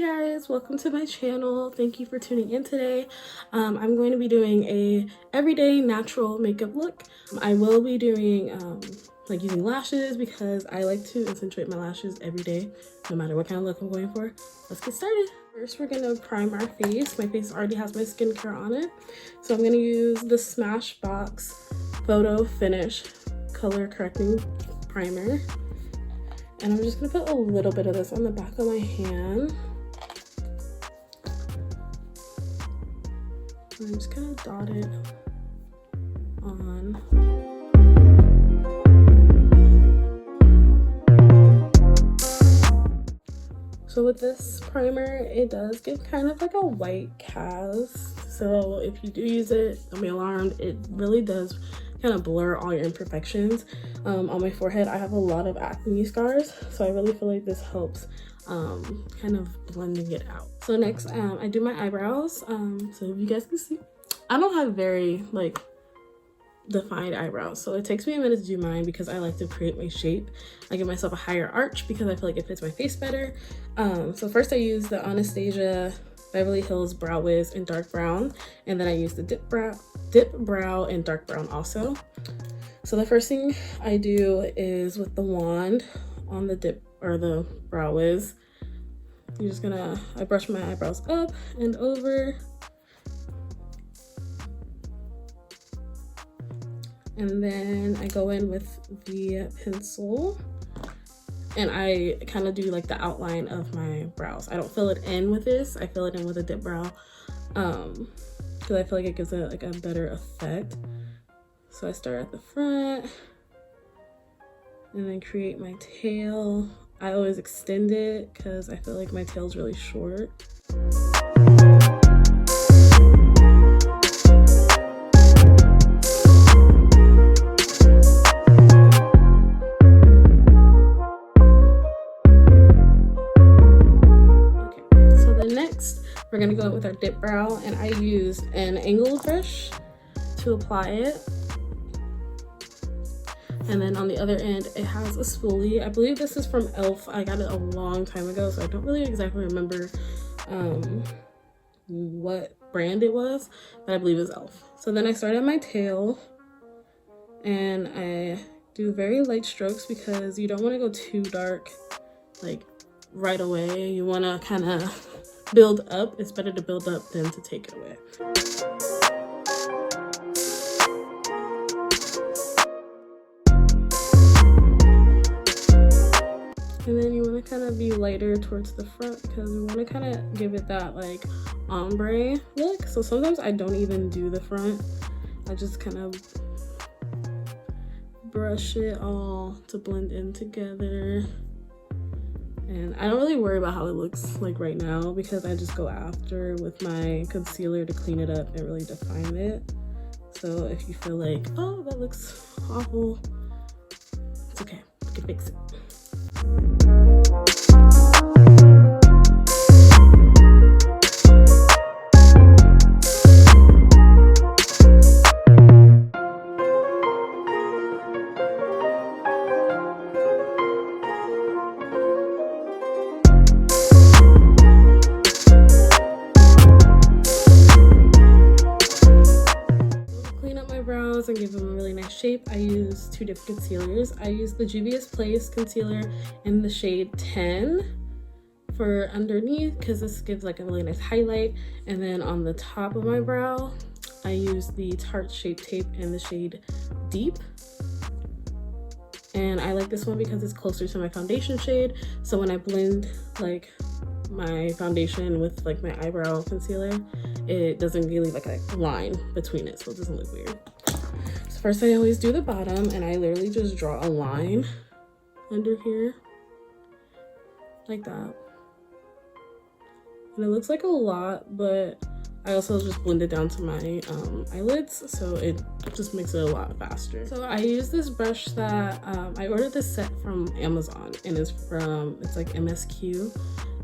Hey guys, welcome to my channel. Thank you for tuning in today. I'm going to be doing a everyday natural makeup look. I will be doing like using lashes because I like to accentuate my lashes every day, no matter what kind of look I'm going for. Let's get started. First, we're gonna prime our face. My face already has my skincare on it, so I'm gonna use the Smashbox Photo Finish Color Correcting Primer. And I'm just gonna put a little bit of this on the back of my hand. I'm just gonna dot it on. So with this primer, it does give kind of like a white cast. So if you do use it, don't be alarmed. It really does kind of blur all your imperfections. On my forehead, I have a lot of acne scars, so I really feel like this helps kind of blending it out. So next, I do my eyebrows. So if you guys can see, I don't have very like defined eyebrows, so it takes me a minute to do mine because I like to create my shape. I give myself a higher arch because I feel like it fits my face better. So first I use the Anastasia Beverly Hills Brow Wiz in dark brown, and then I use the dip brow in dark brown also. So the first thing I do is with the wand on the dip or the Brow Wiz, I brush my eyebrows up and over, and then I go in with the pencil and I kind of do like the outline of my brows. I don't fill it in with this, I fill it in with a dip brow because I feel like it gives it like a better effect. So I start at the front and then create my tail. I always extend it because I feel like my tail's really short. We're gonna go in with our dip brow, and I use an angled brush to apply it. And then on the other end, it has a spoolie. I believe this is from e.l.f. I got it a long time ago, so I don't really exactly remember what brand it was, but I believe it was e.l.f. So then I start at my tail, and I do very light strokes because you don't want to go too dark like right away. You want to kind of build up. It's better to build up than to take it away. And then you want to kind of be lighter towards the front because we want to kind of give it that like ombre look. So sometimes I don't even do the front. I just kind of brush it all to blend in together. And I don't really worry about how it looks like right now because I just go after with my concealer to clean it up and really define it. So if you feel like, oh, that looks awful, it's okay, you can fix it. And give them a really nice shape. I use two different concealers. I use the Juvia's Place concealer in the shade 10 for underneath because this gives like a really nice highlight, and then on the top of my brow I use the Tarte Shape Tape in the shade Deep, and I like this one because it's closer to my foundation shade, so when I blend like my foundation with like my eyebrow concealer, it doesn't really like a line between it, so it doesn't look weird. First, I always do the bottom, and I literally just draw a line under here, like that. And it looks like a lot, but I also just blend it down to my eyelids, so it just makes it a lot faster. So I use this brush that, I ordered this set from Amazon, and it's like MSQ,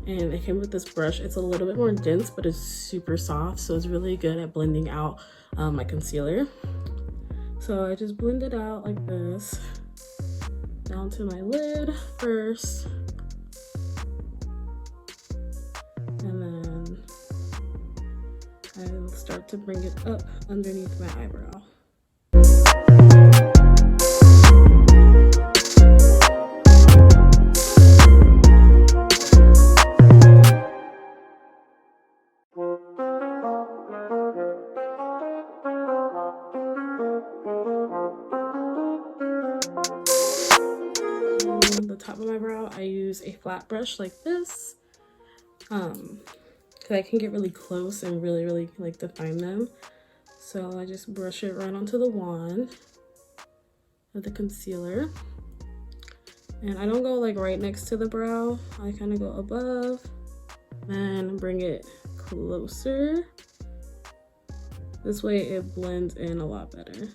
and it came with this brush. It's a little bit more dense, but it's super soft, so it's really good at blending out my concealer. So I just blend it out like this, down to my lid first, start to bring it up underneath my eyebrow. The top of my brow, I use a flat brush like this, because I can get really close and really like define them. So I just brush it right onto the wand of the concealer, and I don't go like right next to the brow. I kind of go above and bring it closer. This way it blends in a lot better.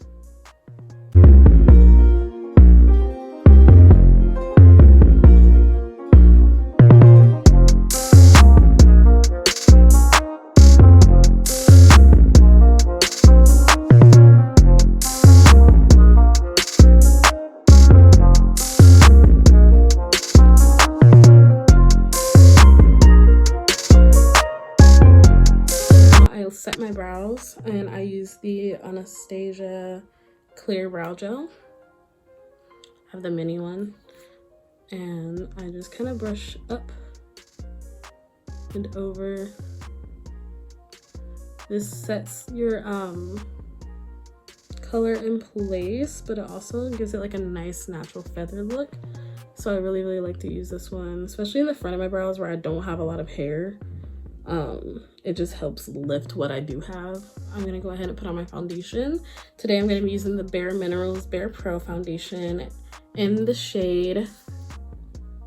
Set my brows, and I use the Anastasia clear brow gel. I have the mini one, and I just kind of brush up and over. This sets your color in place, but it also gives it like a nice natural feather look. So I really like to use this one, especially in the front of my brows where I don't have a lot of hair. It just helps lift what I do have. I'm gonna go ahead and put on my foundation. Today I'm gonna be using the Bare Minerals Bare Pro foundation in the shade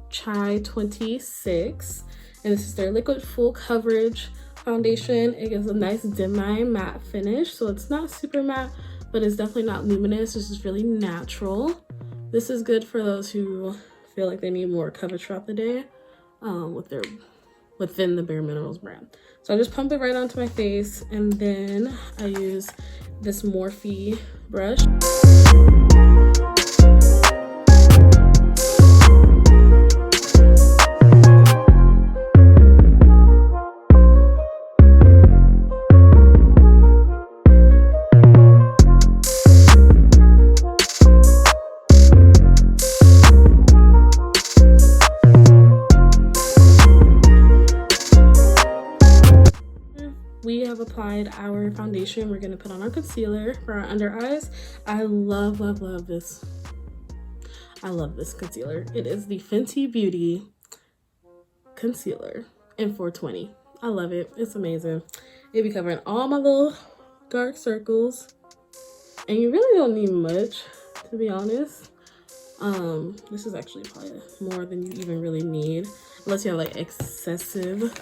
Chai 26, and this is their liquid full coverage foundation. It gives a nice demi matte finish, so it's not super matte, but it's definitely not luminous. This is really natural. This is good for those who feel like they need more coverage throughout the day within the Bare Minerals brand. So I just pump it right onto my face, and then I use this Morphe brush. We have applied our foundation. We're gonna put on our concealer for our under eyes. I love this. I love this concealer. It is the Fenty Beauty concealer in 420. I love it. It's amazing. It be covering all my little dark circles, and you really don't need much, to be honest. This is actually probably more than you even really need, unless you have like excessive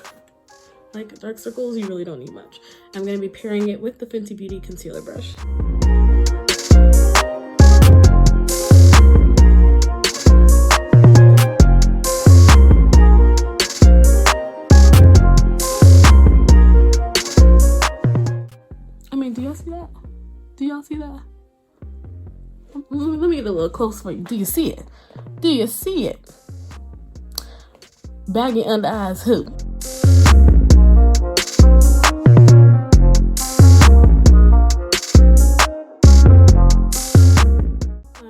like dark circles. You really don't need much. I'm gonna be pairing it with the Fenty Beauty concealer brush. I mean, do y'all see that? Do y'all see that? Let me get a little close for you. Do you see it? Do you see it? Baggy under eyes who?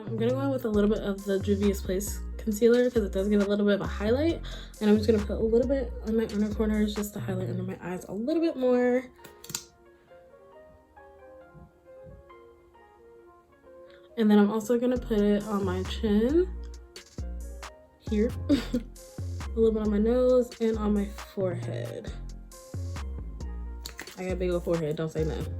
I'm gonna go in with a little bit of the Juvia's Place concealer because it does get a little bit of a highlight, and I'm just gonna put a little bit on my inner corners just to highlight under my eyes a little bit more. And then I'm also gonna put it on my chin here, a little bit on my nose, and on my forehead. I got a big old forehead, don't say nothing.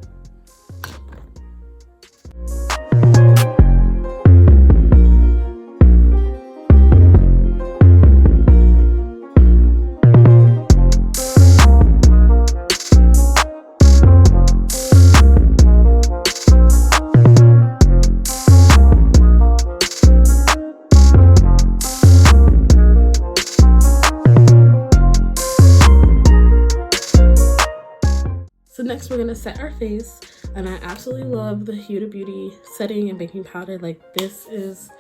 So next we're gonna set our face, and I absolutely love the Huda Beauty setting and baking powder. Like, this is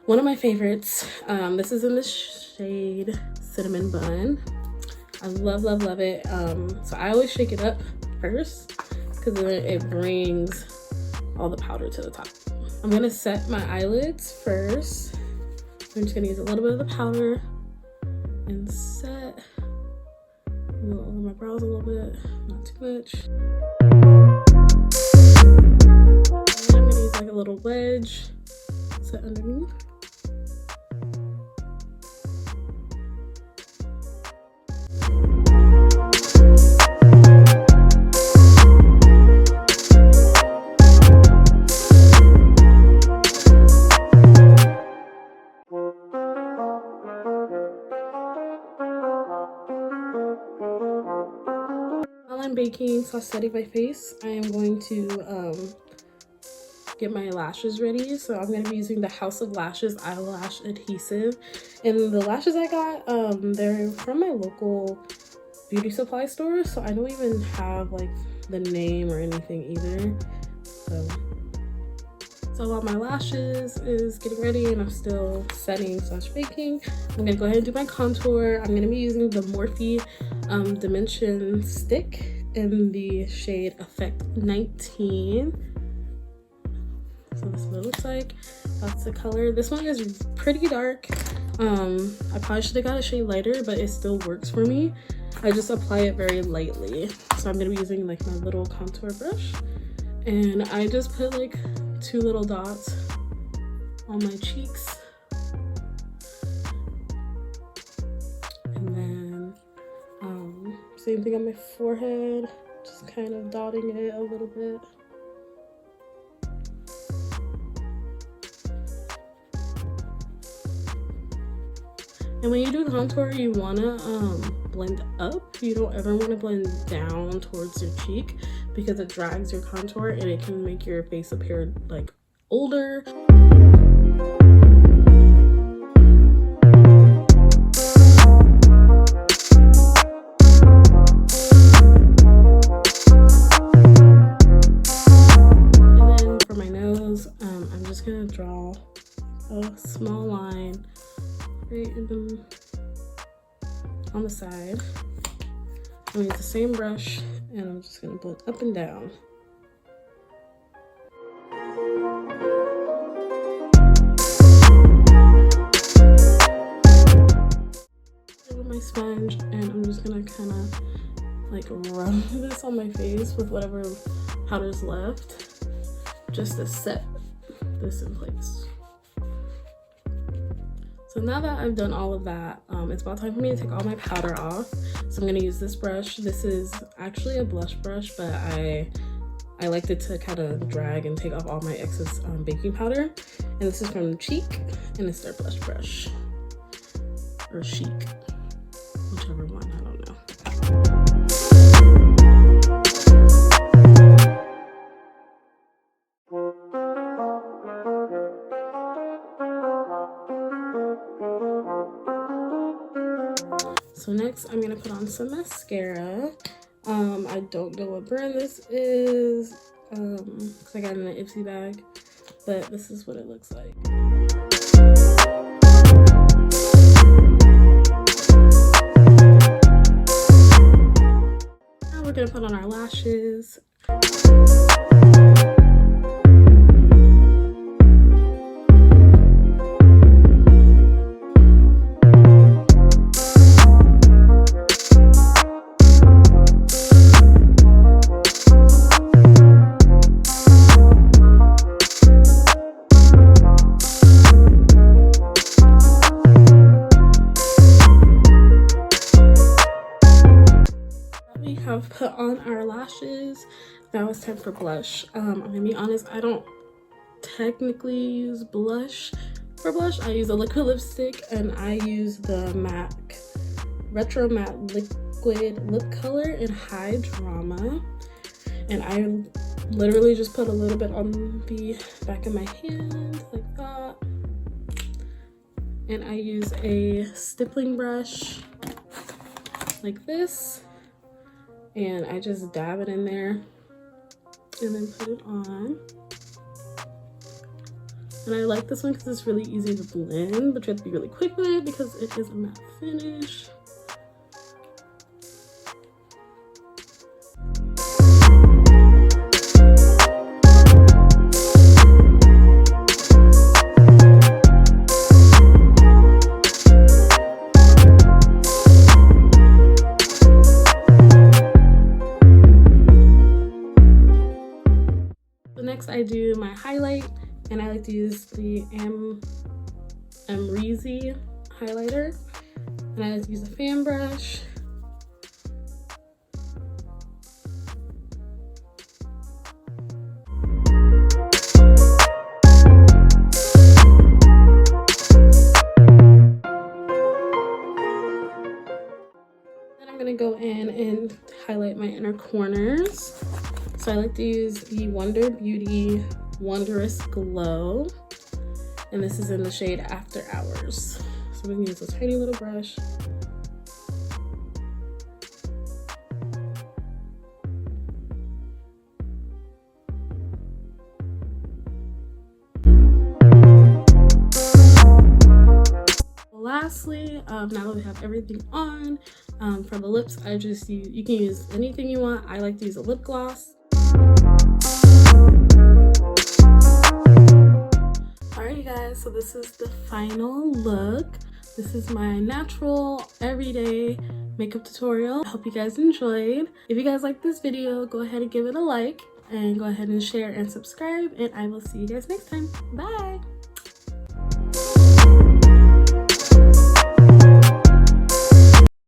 one of my favorites. This is in the shade Cinnamon Bun. I love it. So I always shake it up first, because then it brings all the powder to the top. I'm gonna set my eyelids first. I'm just gonna use a little bit of the powder and set over my brows a little bit, not too much. And then I'm gonna use like a little wedge, set underneath. Baking / setting my face, I am going to get my lashes ready. So I'm going to be using the House of Lashes eyelash adhesive, and the lashes I got, they're from my local beauty supply store, so I don't even have like the name or anything either. So while my lashes is getting ready and I'm still setting / baking, I'm gonna go ahead and do my contour. I'm gonna be using the Morphe Dimension stick in the shade Effect 19. So this is what it looks like. That's the color. This one is pretty dark. I probably should have got a shade lighter, but it still works for me. I just apply it very lightly. So I'm gonna be using like my little contour brush, and I just put like 2 little dots on my cheeks, and then same thing on my forehead, just kind of dotting it a little bit. And when you do contour, you wanna blend up. You don't ever wanna blend down towards your cheek, because it drags your contour and it can make your face appear like older. And then for my nose, I'm just gonna draw a small line right on the side. I'm gonna use the same brush and I'm just gonna blend up and down. With my sponge, and I'm just gonna kind of like rub this on my face with whatever powder's left, just to set this in place. So now that I've done all of that, it's about time for me to take all my powder off. So I'm gonna use this brush. This is actually a blush brush, but I liked it to kind of drag and take off all my excess baking powder. And this is from Cheek, and it's their blush brush, or Chic, whichever one, I don't know. So next I'm gonna put on some mascara. I don't know what brand this is, because I got it in an Ipsy bag, but this is what it looks like. Now we're gonna put on our lashes. Have put on our lashes. Now it's time for blush. I'm gonna be honest, I don't technically use blush for blush. I use a liquid lipstick, and I use the MAC Retro Matte Liquid Lip Color in High Drama, and I literally just put a little bit on the back of my hand like that, and I use a stippling brush like this, and I just dab it in there and then put it on. And I like this one because it's really easy to blend, but you have to be really quick with it because it is a matte finish. do my highlight, and I like to use the Amrezy highlighter, and I like to use a fan brush. Then I'm gonna go in and highlight my inner corners. So I like to use the Wonder Beauty Wondrous Glow, and this is in the shade After Hours. So I'm gonna use a tiny little brush. Lastly, now that we have everything on, for the lips, I just use, you can use anything you want. I like to use a lip gloss. Alright you guys, so this is the final look. This is my natural, everyday makeup tutorial. I hope you guys enjoyed. If you guys like this video, go ahead and give it a like, and go ahead and share and subscribe, and I will see you guys next time. Bye!